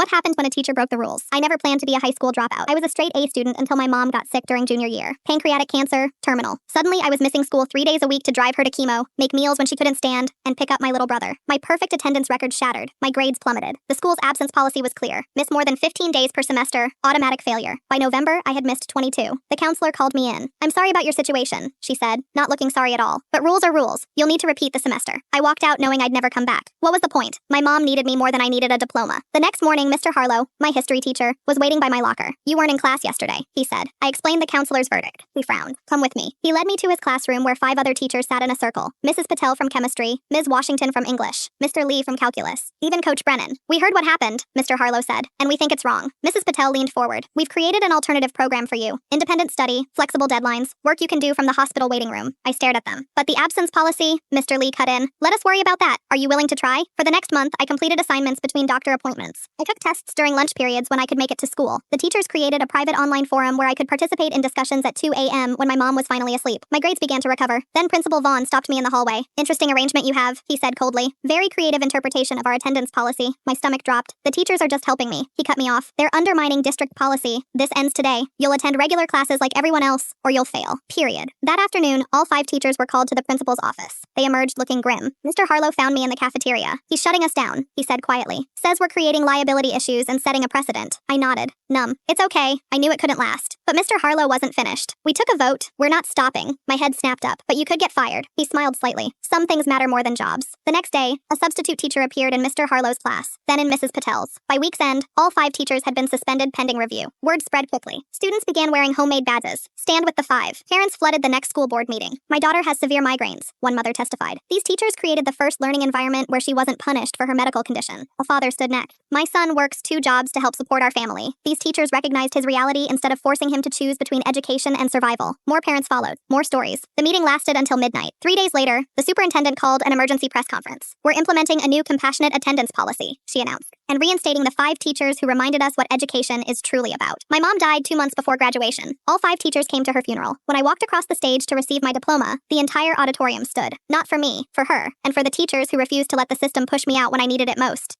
What happened when a teacher broke the rules? I never planned to be a high school dropout. I was a straight A student until my mom got sick during junior year. Pancreatic cancer, terminal. Suddenly, I was missing school 3 days a week to drive her to chemo, make meals when she couldn't stand, and pick up my little brother. My perfect attendance record shattered. My grades plummeted. The school's absence policy was clear. Miss more than 15 days per semester, automatic failure. By November, I had missed 22. The counselor called me in. "I'm sorry about your situation," she said, not looking sorry at all. "But rules are rules. You'll need to repeat the semester." I walked out knowing I'd never come back. What was the point? My mom needed me more than I needed a diploma. The next morning, Mr. Harlow, my history teacher, was waiting by my locker. "You weren't in class yesterday," he said. I explained the counselor's verdict. He frowned. "Come with me." He led me to his classroom where 5 other teachers sat in a circle. Mrs. Patel from chemistry, Ms. Washington from English, Mr. Lee from calculus, even Coach Brennan. "We heard what happened," Mr. Harlow said, "and we think it's wrong." Mrs. Patel leaned forward. "We've created an alternative program for you. Independent study, flexible deadlines, work you can do from the hospital waiting room." I stared at them. "But the absence policy," Mr. Lee cut in. "Let us worry about that. Are you willing to try?" For the next month, I completed assignments between doctor appointments. I took tests during lunch periods when I could make it to school. The teachers created a private online forum where I could participate in discussions at 2 a.m. when my mom was finally asleep. My grades began to recover. Then Principal Vaughn stopped me in the hallway. "Interesting arrangement you have," he said coldly. "Very creative interpretation of our attendance policy." My stomach dropped. "The teachers are just helping me," he cut me off. "They're undermining district policy. This ends today. You'll attend regular classes like everyone else, or you'll fail. Period." That afternoon, all 5 teachers were called to the principal's office. They emerged looking grim. Mr. Harlow found me in the cafeteria. "He's shutting us down," he said quietly. "Says we're creating liability issues and setting a precedent." I nodded, numb. "It's okay. I knew it couldn't last." But Mr. Harlow wasn't finished. "We took a vote. We're not stopping." My head snapped up. "But you could get fired." He smiled slightly. "Some things matter more than jobs." The next day, a substitute teacher appeared in Mr. Harlow's class, then in Mrs. Patel's. By week's end, all 5 teachers had been suspended pending review. Word spread quickly. Students began wearing homemade badges. "Stand with the 5." Parents flooded the next school board meeting. "My daughter has severe migraines," one mother testified. These teachers created the first learning environment where she wasn't punished for her medical condition. A father stood next. "My son works 2 jobs to help support our family." These teachers recognized his reality instead of forcing him to choose between education and survival. More parents followed. More stories. The meeting lasted until midnight. 3 days later, the superintendent called an emergency press conference. "We're implementing a new compassionate attendance policy," she announced, "and reinstating the 5 teachers who reminded us what education is truly about." My mom died 2 months before graduation. All 5 teachers came to her funeral. When I walked across the stage to receive my diploma, the entire auditorium stood. Not for me, for her, and for the teachers who refused to let the system push me out when I needed it most.